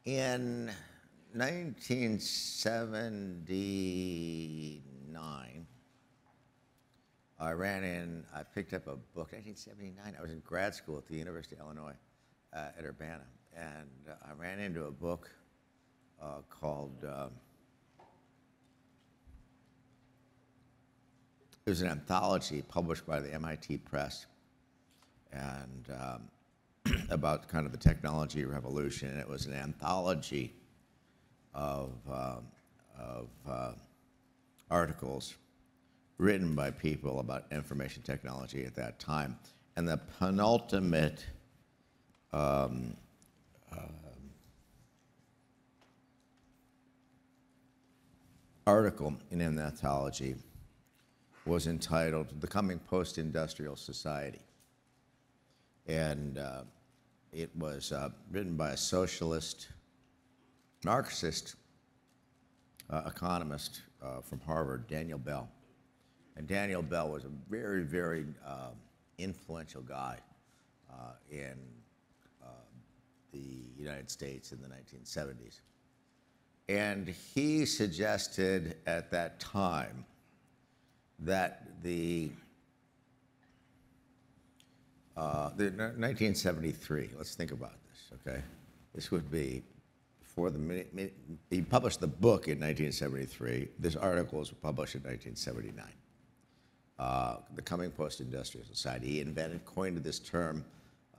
In 1979, I picked up a book, 1979, I was in grad school at the University of Illinois at Urbana, and I ran into a book called, it was an anthology published by the MIT Press, and about kind of the technology revolution. And it was an anthology of articles written by people about information technology at that time. And the penultimate article in an anthology was entitled "The Coming Post-Industrial Society." And it was written by a socialist, Marxist economist from Harvard, Daniel Bell. And Daniel Bell was a very, very influential guy in the United States in the 1970s. And he suggested at that time that the 1973, let's think about this, okay? This would be before he published the book in 1973. This article was published in 1979. The Coming Post-Industrial Society. He coined this term,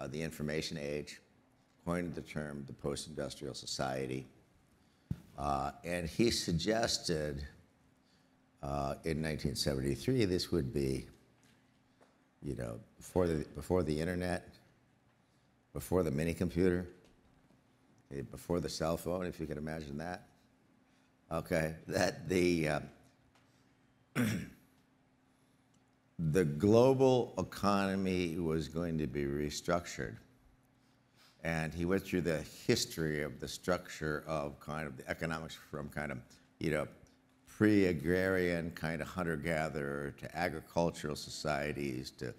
the information age, coined the term the post-industrial society. And he suggested in 1973, this would be, you know, before the internet, before the mini computer, before the cell phone, if you can imagine that. Okay, that the global economy was going to be restructured. And he went through the history of the structure of kind of the economics from kind of, you know, pre-agrarian kind of hunter-gatherer to agricultural societies to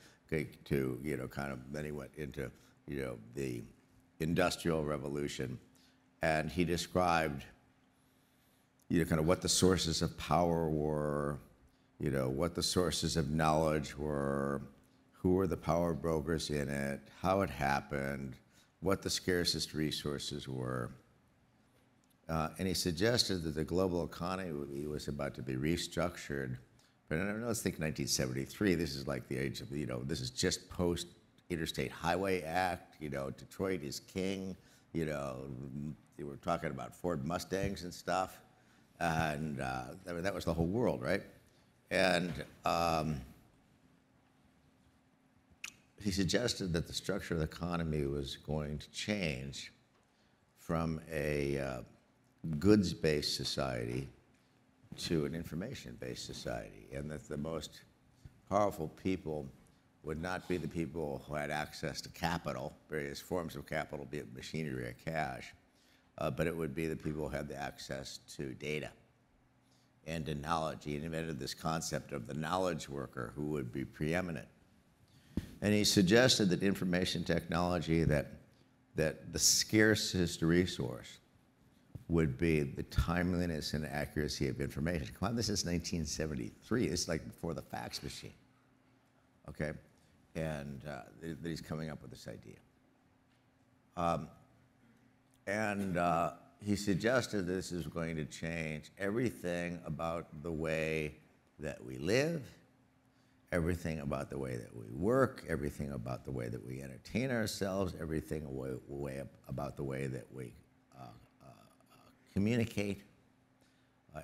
you know, kind of, then he went into, you know, the Industrial Revolution. And he described, you know, kind of what the sources of power were, you know, what the sources of knowledge were, who were the power brokers in it, how it happened, what the scarcest resources were. And he suggested that the global economy was about to be restructured. But let's think 1973, this is like the age of, you know, this is just post-Interstate Highway Act, you know, Detroit is king, you know, they were talking about Ford Mustangs and stuff. And I mean, that was the whole world, right? And he suggested that the structure of the economy was going to change from a goods-based society to an information-based society, and that the most powerful people would not be the people who had access to capital, various forms of capital, be it machinery or cash, but it would be the people who had the access to data and to knowledge. He invented this concept of the knowledge worker who would be preeminent. And he suggested that information technology, that the scarcest resource would be the timeliness and accuracy of information. Come on, this is 1973. This is like before the fax machine, okay? And he's coming up with this idea. He suggested this is going to change everything about the way that we live, everything about the way that we work, everything about the way that we entertain ourselves, everything about the way that we communicate,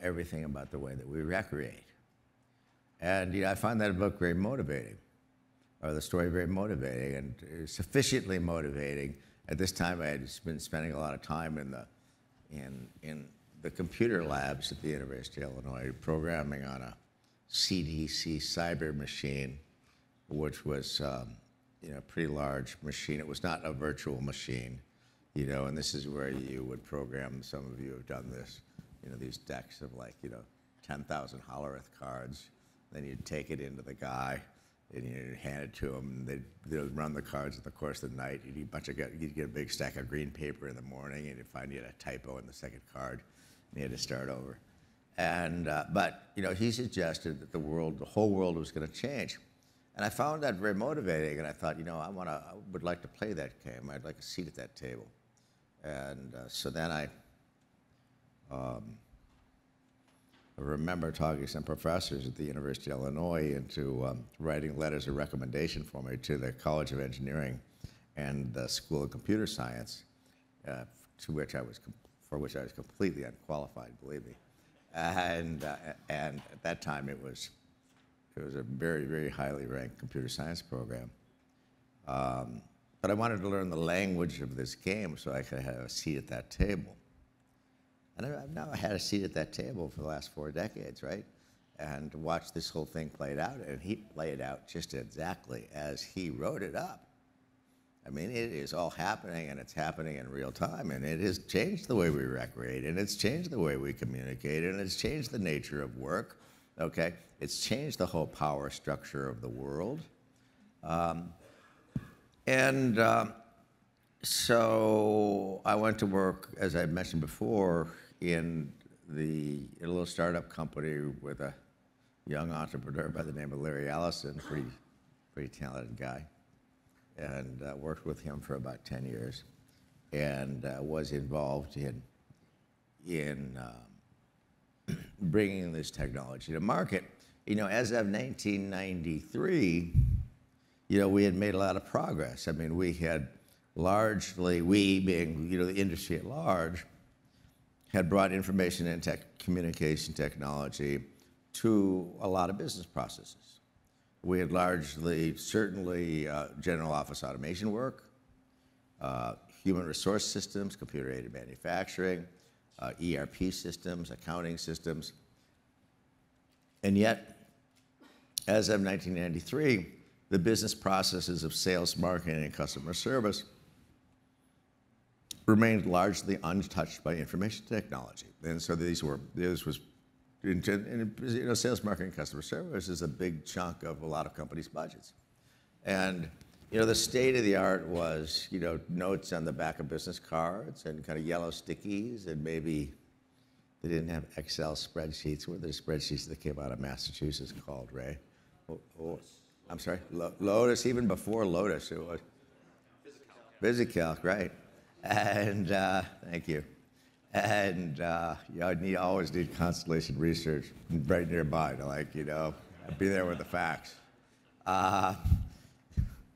everything about the way that we recreate. And you know, I find that book very motivating, or the story very motivating, and sufficiently motivating. At this time, I had been spending a lot of time in the computer labs at the University of Illinois, programming on a CDC cyber machine, which was you know, a pretty large machine. It was not a virtual machine, you know, and this is where you would program, some of you have done this, you know, these decks of like, you know, 10,000 Hollerith cards. Then you'd take it into the guy, and you hand it to them, and they'd run the cards in the course of the night. You'd get a big stack of green paper in the morning, and you'd find you had a typo in the second card, and you had to start over. And but he suggested that the whole world was going to change, and I found that very motivating. And I thought, I would like to play that game. I'd like a seat at that table. And so then I remember talking to some professors at the University of Illinois into writing letters of recommendation for me to the College of Engineering and the School of Computer Science, for which I was completely unqualified, believe me. And at that time, it was a very, very highly ranked computer science program. But I wanted to learn the language of this game so I could have a seat at that table. And I've now had a seat at that table for the last 4 decades, right? And watch this whole thing played out, and he played out just exactly as he wrote it up. I mean, it is all happening, and it's happening in real time, and it has changed the way we recreate, and it's changed the way we communicate, and it's changed the nature of work, okay? It's changed the whole power structure of the world. So I went to work, as I mentioned before, in a little startup company with a young entrepreneur by the name of Larry Allison, pretty talented guy, and worked with him for about 10 years, and was involved in bringing this technology to market. As of 1993, we had made a lot of progress. I mean, we had largely, we being, the industry at large, had brought information and communication technology to a lot of business processes. We had largely, certainly, general office automation work, human resource systems, computer-aided manufacturing, ERP systems, accounting systems. And yet, as of 1993, the business processes of sales, marketing, and customer service remained largely untouched by information technology. And so sales, marketing, and customer service is a big chunk of a lot of companies' budgets. And, the state of the art was, notes on the back of business cards and kind of yellow stickies, and maybe they didn't have Excel spreadsheets. What were the spreadsheets that came out of Massachusetts called, Ray? I'm sorry, Lotus, even before Lotus, it was VisiCalc, right? And thank you. And you always need Constellation Research right nearby to be there with the facts.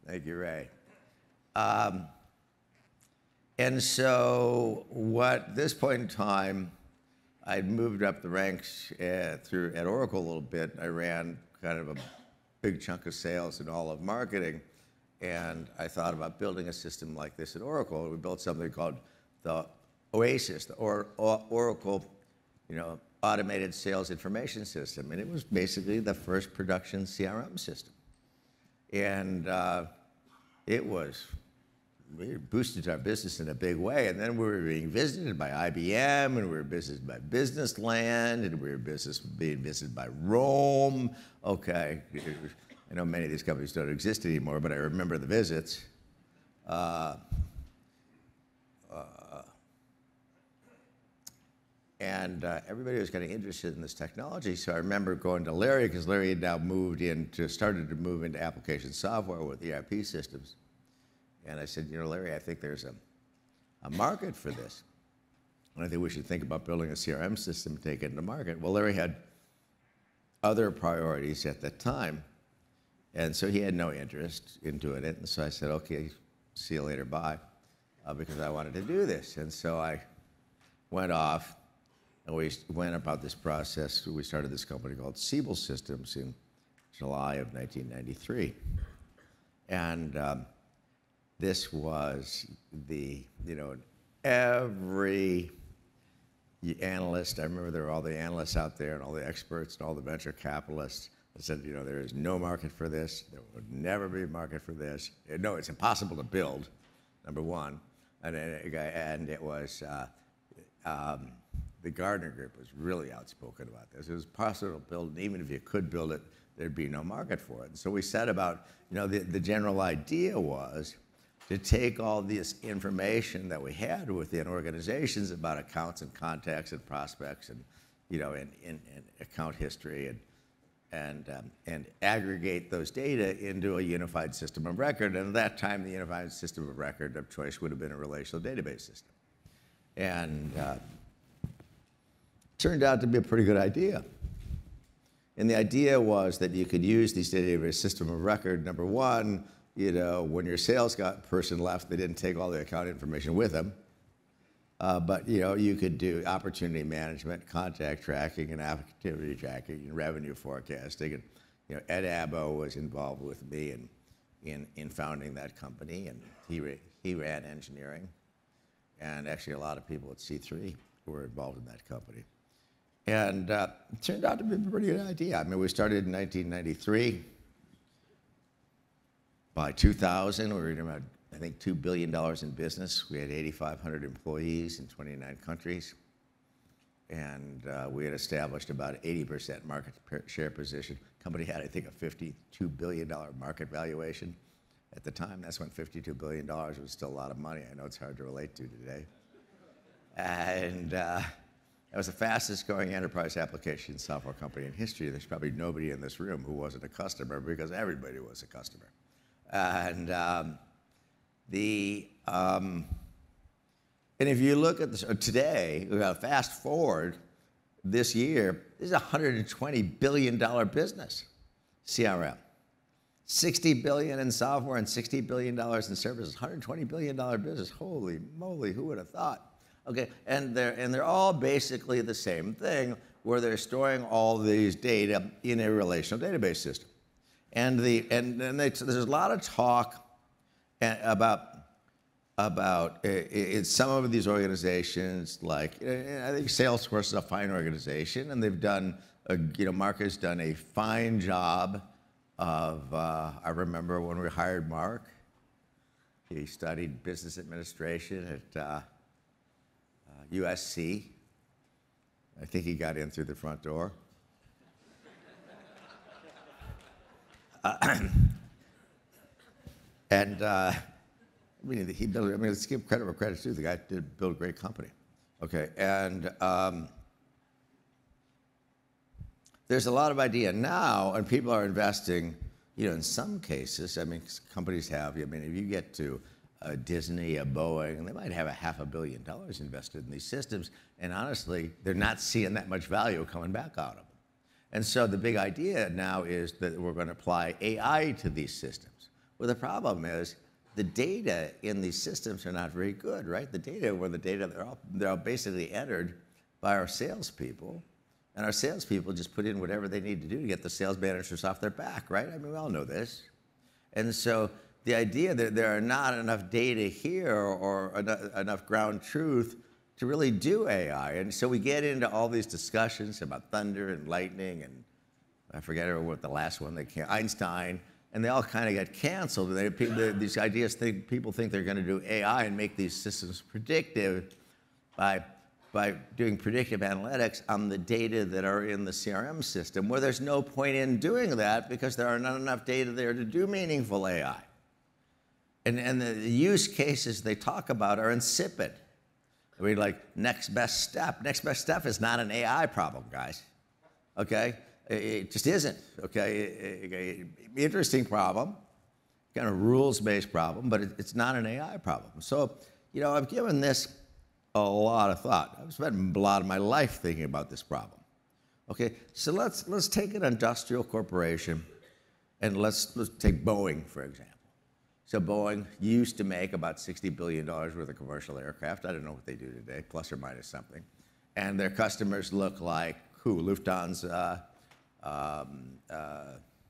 Thank you, Ray. And so at this point in time, I'd moved up the ranks at Oracle a little bit. I ran kind of a big chunk of sales and all of marketing, and I thought about building a system like this at Oracle. We built something called the OASIS, the Oracle, Automated Sales Information System, and it was basically the first production CRM system. And it boosted our business in a big way. And then we were being visited by IBM, and we were visited by Business Land, and we were being visited by Rome. Okay, I know many of these companies don't exist anymore, but I remember the visits. And everybody was kind of interested in this technology. So I remember going to Larry, because Larry had now started to move into application software with ERP systems. And I said, Larry, I think there's a market for this. And I think we should think about building a CRM system to take it into market. Well, Larry had other priorities at that time. And so he had no interest in doing it. And so I said, okay, see you later, bye, because I wanted to do this. And so I went off, and we went about this process. We started this company called Siebel Systems in July of 1993. And this was every analyst, I remember there were all the analysts out there and all the experts and all the venture capitalists that said, there is no market for this. There would never be a market for this. No, it's impossible to build, number one. And it was, the Gardner Group was really outspoken about this. It was possible to build, and even if you could build it, there'd be no market for it. And so we set about, the general idea was to take all this information that we had within organizations about accounts and contacts and prospects and, and account history and aggregate those data into a unified system of record. And at that time, the unified system of record of choice would have been a relational database system. And turned out to be a pretty good idea. And the idea was that you could use these database system of record, number one, when your sales person left, they didn't take all the account information with them. But you could do opportunity management, contact tracking, and activity tracking, and revenue forecasting. And Ed Abbo was involved with me in founding that company, and he ran engineering. And actually, a lot of people at C3 were involved in that company. And it turned out to be a pretty good idea. I mean, we started in 1993. By 2000, we were in about, I think, $2 billion in business. We had 8,500 employees in 29 countries. And we had established about 80% market share position. The company had, I think, a $52 billion market valuation. At the time, that's when $52 billion was still a lot of money. I know it's hard to relate to today. And that was the fastest growing enterprise application software company in history. There's probably nobody in this room who wasn't a customer because everybody was a customer. And and if you look at this today, fast forward this year, this is a $120 billion business, CRM. $60 billion in software and $60 billion in services. $120 billion business. Holy moly, who would have thought? Okay, and they're all basically the same thing, where they're storing all these data in a relational database system. And there's a lot of talk about in some of these organizations, like I think Salesforce is a fine organization, and they've done, Mark has done a fine job of. I remember when we hired Mark, he studied business administration at USC. I think he got in through the front door. He built. Let's give credit where credit's due. The guy did build a great company. Okay, and there's a lot of idea now, and people are investing. In some cases, companies have. If you get to Disney, a Boeing, and they might have $500 million invested in these systems, and honestly, they're not seeing that much value coming back out of them. And so the big idea now is that we're going to apply AI to these systems. Well, the problem is the data in these systems are not very good, right? The data, they're all basically entered by our salespeople, and our salespeople just put in whatever they need to do to get the sales managers off their back, right? We all know this. And so the idea that there are not enough data here or enough ground truth to really do AI. And so we get into all these discussions about thunder and lightning, and I forget what the last one, Einstein, and they all kind of got canceled. And these ideas, people think they're going to do AI and make these systems predictive by doing predictive analytics on the data that are in the CRM system, where there's no point in doing that because there are not enough data there to do meaningful AI. And the use cases they talk about are insipid. Like next best step. Next best step is not an AI problem, guys. Okay? It just isn't. Okay? Interesting problem, kind of rules-based problem, but it's not an AI problem. So, I've given this a lot of thought. I've spent a lot of my life thinking about this problem. Okay? So let's take an industrial corporation, and let's take Boeing, for example. So Boeing used to make about $60 billion worth of commercial aircraft. I don't know what they do today, plus or minus something. And their customers look like who? Lufthansa,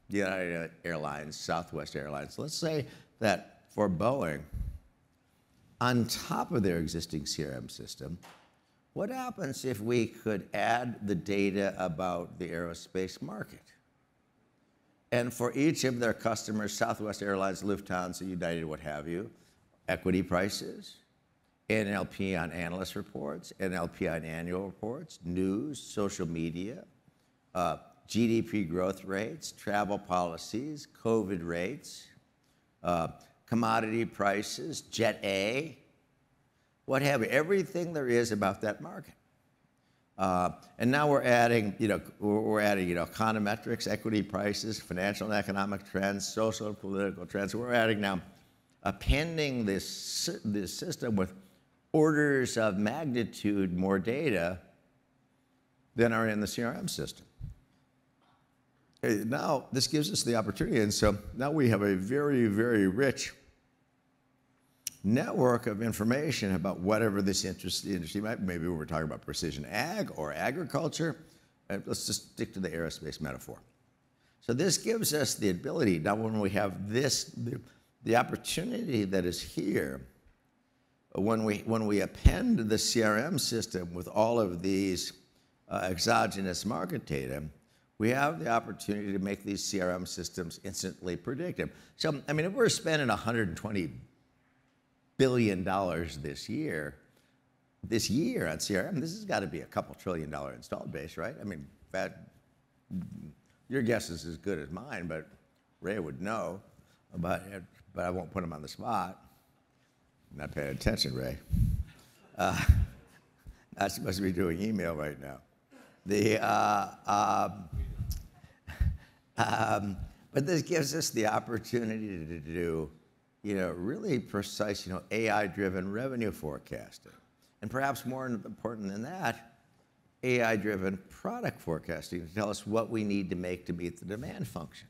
United Airlines, Southwest Airlines. Let's say that for Boeing, on top of their existing CRM system, what happens if we could add the data about the aerospace market? And for each of their customers, Southwest Airlines, Lufthansa, United, what have you, equity prices, NLP on analyst reports, NLP on annual reports, news, social media, GDP growth rates, travel policies, COVID rates, commodity prices, Jet A, what have you, everything there is about that market. And now we're adding, econometrics, equity prices, financial and economic trends, social and political trends. We're adding now, appending this system with orders of magnitude more data than are in the CRM system. Now, this gives us the opportunity, and so now we have a very, very rich network of information about whatever this industry might be. Maybe we're talking about precision ag or agriculture. Let's just stick to the aerospace metaphor. So this gives us the ability, now when we have this, the opportunity that is here, when we append the CRM system with all of these exogenous market data, we have the opportunity to make these CRM systems instantly predictive. So, I mean, if we're spending $120 billion this year on CRM, this has got to be a couple $1 trillion installed base, right? I mean, your guess is as good as mine, but Ray would know about it, but I won't put him on the spot. I'm not paying attention, Ray. Not supposed to be doing email right now. But this gives us the opportunity to do, really precise, AI-driven revenue forecasting. And perhaps more important than that, AI-driven product forecasting to tell us what we need to make to meet the demand function.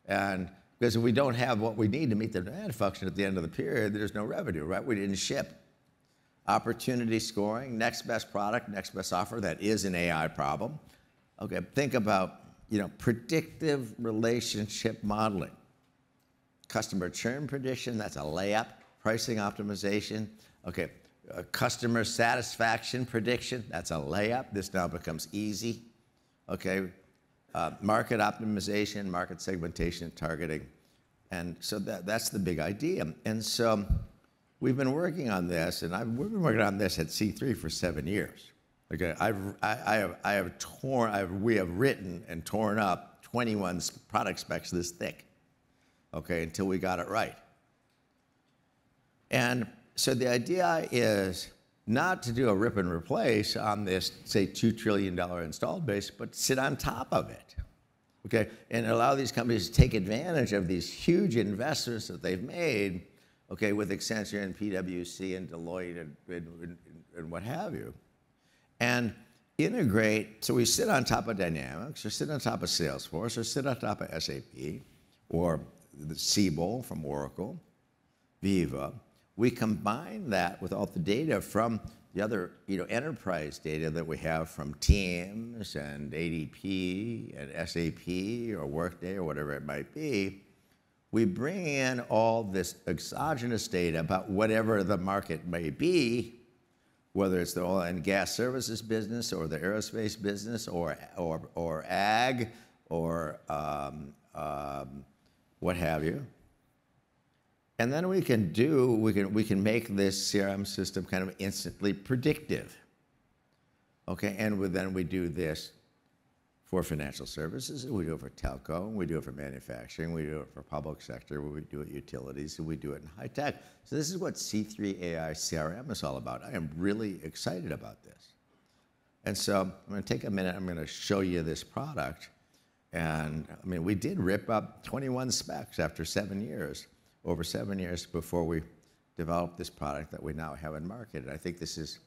And because if we don't have what we need to meet the demand function at the end of the period, there's no revenue, right? We didn't ship. Opportunity scoring, next best product, next best offer, that is an AI problem. Okay, think about, predictive relationship modeling. Customer churn prediction, that's a layup. Pricing optimization, okay. Customer satisfaction prediction, that's a layup. This now becomes easy, okay. Market optimization, market segmentation, targeting. And so that's the big idea. And so we've been working on this, and we've been working on this at C3 for 7 years. Okay, we have written and torn up 21 product specs this thick, okay, until we got it right. And so the idea is not to do a rip and replace on this, say, $2 trillion installed base, but sit on top of it, okay, and allow these companies to take advantage of these huge investments that they've made, okay, with Accenture and PwC and Deloitte and what have you, and integrate. So we sit on top of Dynamics, or sit on top of Salesforce, or sit on top of SAP, or the Siebel from Oracle, Viva. We combine that with all the data from the other, enterprise data that we have from Teams and ADP and SAP or Workday or whatever it might be. We bring in all this exogenous data about whatever the market may be, whether it's the oil and gas services business or the aerospace business or ag or what have you. And then we can make this CRM system kind of instantly predictive. Okay, and then we do this for financial services, and we do it for telco, and we do it for manufacturing, we do it for public sector, we do it utilities, and we do it in high tech. So this is what C3 AI CRM is all about. I am really excited about this. And so I'm going to take a minute, I'm going to show you this product. And I mean, we did rip up 21 specs after 7 years, over 7 years before we developed this product that we now have in market. And I think this is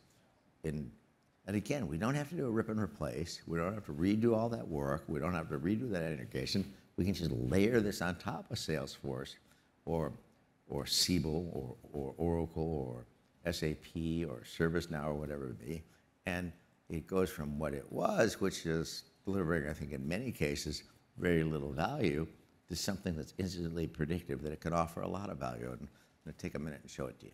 and again, we don't have to do a rip and replace. We don't have to redo all that work. We don't have to redo that integration. We can just layer this on top of Salesforce or Siebel or Oracle or SAP or ServiceNow or whatever it be. And it goes from what it was, which is delivering, I think in many cases, very little value, to something that's instantly predictive, that it can offer a lot of value. And I'm going to take a minute and show it to you.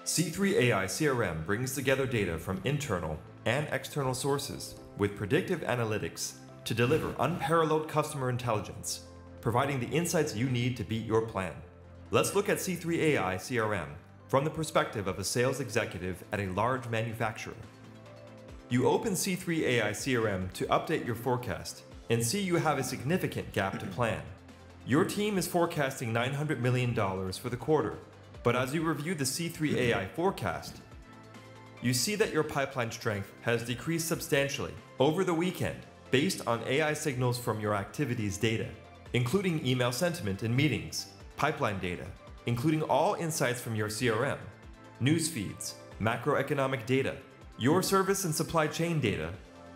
C3 AI CRM brings together data from internal and external sources with predictive analytics to deliver unparalleled customer intelligence, providing the insights you need to beat your plan. Let's look at C3 AI CRM from the perspective of a sales executive at a large manufacturer. You open C3 AI CRM to update your forecast and see you have a significant gap to plan. Your team is forecasting $900 million for the quarter, but as you review the C3 AI forecast, you see that your pipeline strength has decreased substantially over the weekend based on AI signals from your activities data, including email sentiment in meetings, pipeline data, including all insights from your CRM, news feeds, macroeconomic data, your service and supply chain data,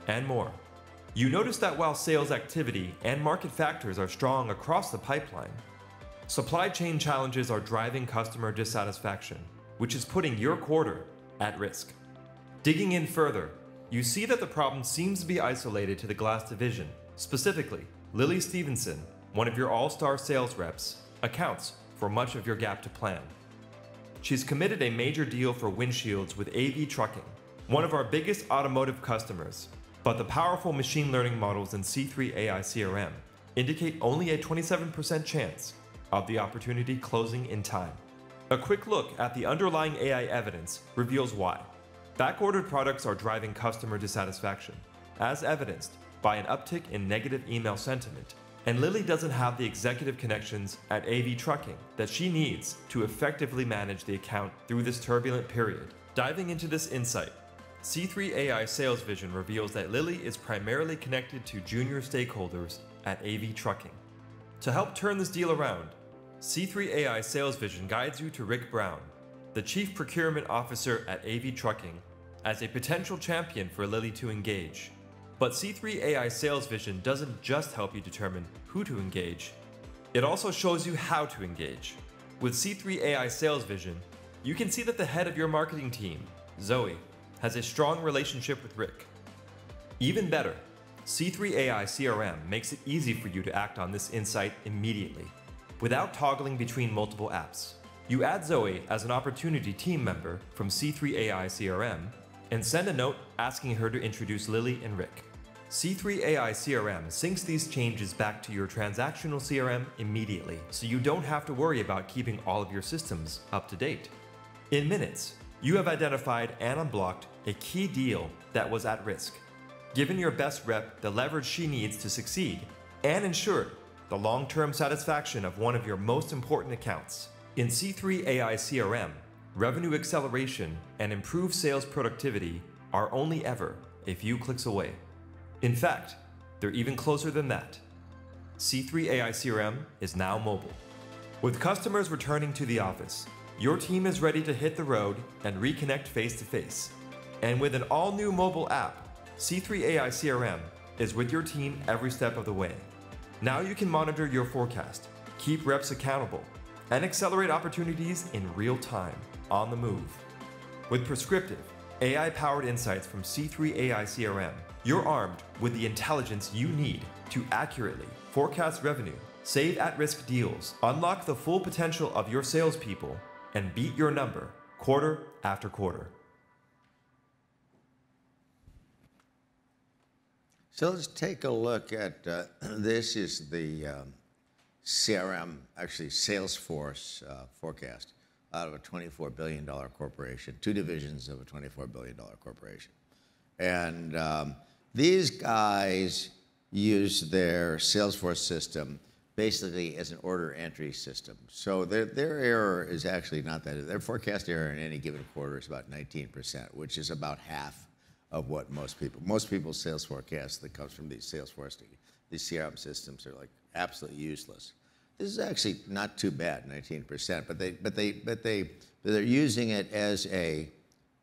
and more. You notice that while sales activity and market factors are strong across the pipeline, supply chain challenges are driving customer dissatisfaction, which is putting your quarter at risk. Digging in further, you see that the problem seems to be isolated to the glass division. Specifically, Lily Stevenson, one of your all-star sales reps, accounts for much of your gap to plan. She's committed a major deal for windshields with AV Trucking, one of our biggest automotive customers, but the powerful machine learning models in C3 AI CRM indicate only a 27% chance of the opportunity closing in time. A quick look at the underlying AI evidence reveals why. Backordered products are driving customer dissatisfaction, as evidenced by an uptick in negative email sentiment, and Lily doesn't have the executive connections at AV Trucking that she needs to effectively manage the account through this turbulent period. Diving into this insight, C3 AI Sales Vision reveals that Lily is primarily connected to junior stakeholders at AV Trucking. To help turn this deal around, C3 AI Sales Vision guides you to Rick Brown, the Chief Procurement Officer at AV Trucking, as a potential champion for Lily to engage. But C3 AI Sales Vision doesn't just help you determine who to engage, it also shows you how to engage. With C3 AI Sales Vision, you can see that the head of your marketing team, Zoe, has a strong relationship with Rick. Even better, C3 AI CRM makes it easy for you to act on this insight immediately, without toggling between multiple apps. You add Zoe as an opportunity team member from C3 AI CRM and send a note asking her to introduce Lily and Rick. C3 AI CRM syncs these changes back to your transactional CRM immediately, so you don't have to worry about keeping all of your systems up to date. In minutes, you have identified and unblocked a key deal that was at risk, given your best rep the leverage she needs to succeed, and ensured the long-term satisfaction of one of your most important accounts. In C3 AI CRM, revenue acceleration and improved sales productivity are only ever a few clicks away. In fact, they're even closer than that. C3 AI CRM is now mobile. With customers returning to the office, your team is ready to hit the road and reconnect face-to-face. And with an all-new mobile app, C3 AI CRM is with your team every step of the way. Now you can monitor your forecast, keep reps accountable, and accelerate opportunities in real time, on the move. With prescriptive, AI-powered insights from C3 AI CRM, you're armed with the intelligence you need to accurately forecast revenue, save at-risk deals, unlock the full potential of your salespeople, and beat your number quarter after quarter. So let's take a look at, this is the CRM, actually Salesforce forecast out of a $24 billion corporation, two divisions of a $24 billion corporation. And these guys use their Salesforce system basically as an order entry system. So their error is actually not that. Their forecast error in any given quarter is about 19%, which is about half of what most people's sales forecast that comes from these Salesforce, these CRM systems are like absolutely useless. This is actually not too bad, 19%, but they're using it as a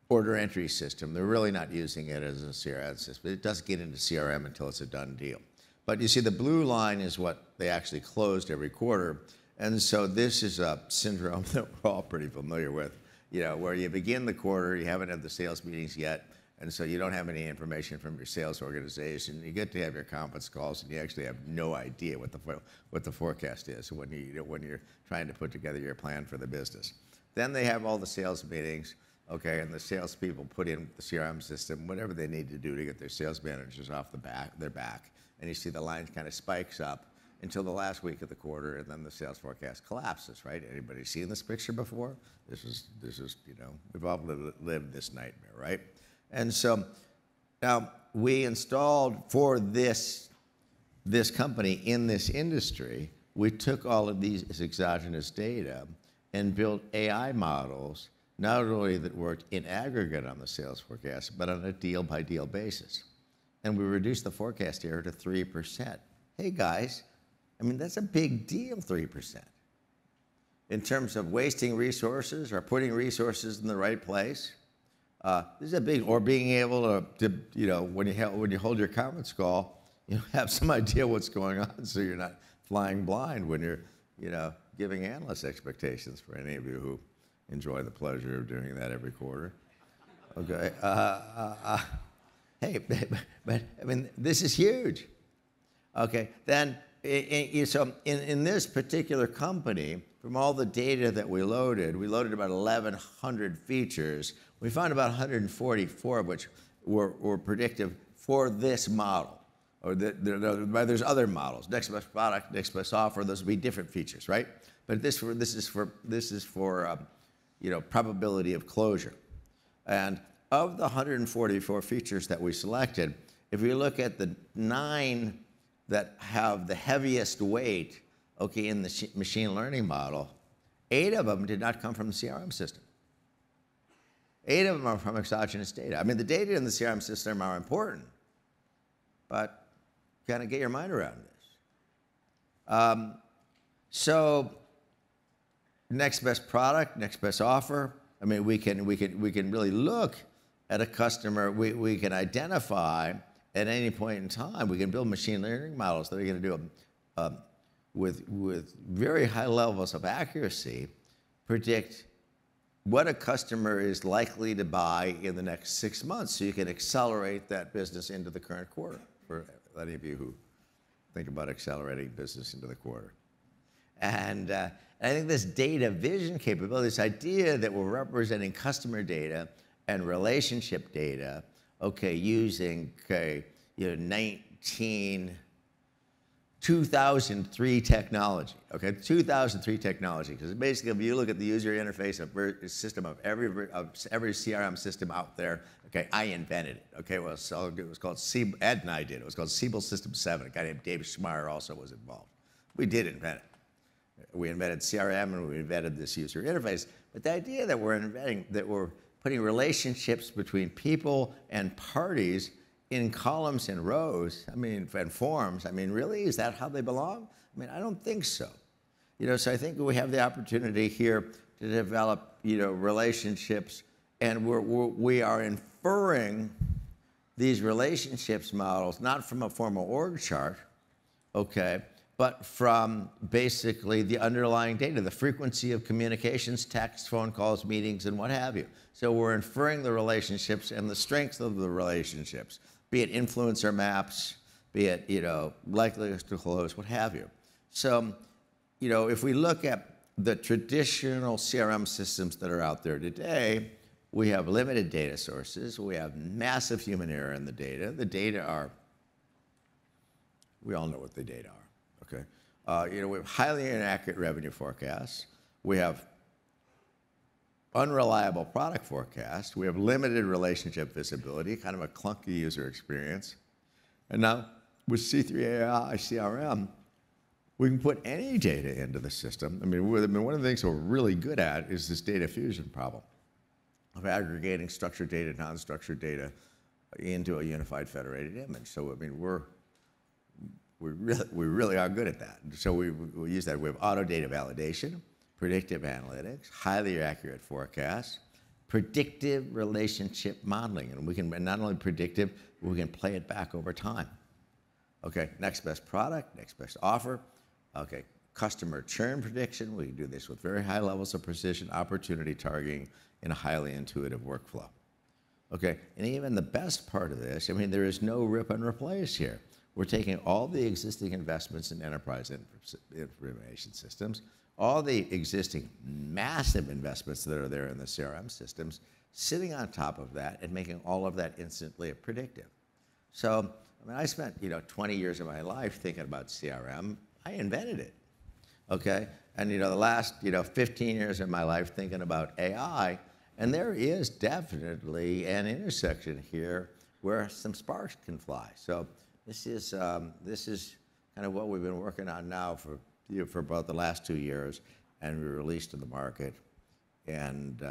order entry system. They're really not using it as a CRM system. It doesn't get into CRM until it's a done deal. But you see the blue line is what they actually closed every quarter. And so this is a syndrome that we're all pretty familiar with, you know, where you begin the quarter, you haven't had the sales meetings yet, and so you don't have any information from your sales organization. You get to have your conference calls, and you actually have no idea what the forecast is when you're trying to put together your plan for the business. Then they have all the sales meetings, okay, and the salespeople put in the CRM system whatever they need to do to get their sales managers off their back, and you see the line kind of spikes up, until the last week of the quarter, and then the sales forecast collapses, right? Anybody seen this picture before? This is we've all lived this nightmare, right? And so now we installed for this company in this industry, we took all of these exogenous data and built AI models, not only that worked in aggregate on the sales forecast, but on a deal-by-deal basis. And we reduced the forecast error to 3%. Hey, guys, I mean, that's a big deal, 3%. In terms of wasting resources or putting resources in the right place, this is a big, or being able to when you hold your conference call, have some idea what's going on so you're not flying blind when you're, giving analyst expectations for any of you who enjoy the pleasure of doing that every quarter. Okay. Hey, but I mean, this is huge. Okay. Then, so in this particular company, from all the data that we loaded about 1,100 features. We found about 144 of which were predictive for this model. Or there's other models, next best product, next best offer. Those would be different features, right? But this is for probability of closure. And of the 144 features that we selected, if you look at the 9 that have the heaviest weight, okay, in the machine learning model, 8 of them did not come from the CRM system. 8 of them are from exogenous data. I mean, the data in the CRM system are important, but kind of get your mind around this. So, next best product, next best offer. I mean, we can really look at a customer. We can identify at any point in time. We can build machine learning models that are going to do with very high levels of accuracy, predict what a customer is likely to buy in the next 6 months, so you can accelerate that business into the current quarter. For any of you who think about accelerating business into the quarter. And I think this data vision capability, this idea that we're representing customer data and relationship data, okay, using 2003 technology, okay, 2003 technology, because basically if you look at the user interface of system of every CRM system out there, okay, I invented it, okay, well, so it was called Siebel, Ed and I did, it was called Siebel System 7, a guy named Dave Schmeier also was involved. We did invent it. We invented CRM and we invented this user interface, but the idea that we're putting relationships between people and parties in columns and rows, I mean, and forms, I mean, really, is that how they belong? I mean, I don't think so. So I think we have the opportunity here to develop, relationships, and we are inferring these relationships models, not from a formal org chart, okay, but from basically the underlying data, the frequency of communications, text, phone calls, meetings, and what have you. So we're inferring the relationships and the strengths of the relationships, be it influencer maps, be it, likelihood to close, what have you. So, if we look at the traditional CRM systems that are out there today, we have limited data sources. We have massive human error in the data. The data are, we all know what the data are, okay? We have highly inaccurate revenue forecasts. We have unreliable product forecasts. We have limited relationship visibility, kind of a clunky user experience. And now with C3 AI CRM, we can put any data into the system. I mean, one of the things we're really good at is this data fusion problem of aggregating structured data, non-structured data into a unified federated image. So, I mean, we really are good at that. So we use that. We have auto data validation, predictive analytics, highly accurate forecasts, predictive relationship modeling. And we can, not only predictive, we can play it back over time. Okay, next best product, next best offer. Okay, customer churn prediction. We can do this with very high levels of precision, opportunity targeting, in a highly intuitive workflow. Okay, and even the best part of this, I mean, there is no rip and replace here. We're taking all the existing investments in enterprise information systems, all the existing massive investments that are there in the CRM systems, sitting on top of that and making all of that instantly predictive. So, I mean, I spent 20 years of my life thinking about CRM. I invented it. Okay? And the last 15 years of my life thinking about AI, and there is definitely an intersection here where some sparks can fly. So this is kind of what we've been working on now for about the last 2 years, and we released to the market. And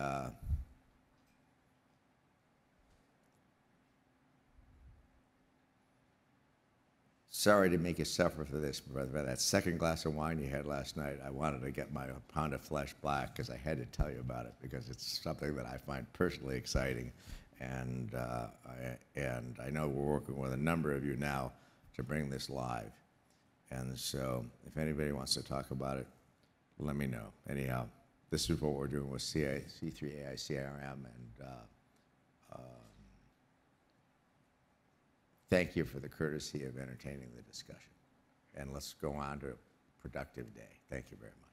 sorry to make you suffer for this, but that second glass of wine you had last night, I wanted to get my pound of flesh black because I had to tell you about it because it's something that I find personally exciting. And I know we're working with a number of you now to bring this live. And so if anybody wants to talk about it, let me know. Anyhow, this is what we're doing with C3 AI CRM, and thank you for the courtesy of entertaining the discussion. And let's go on to a productive day. Thank you very much.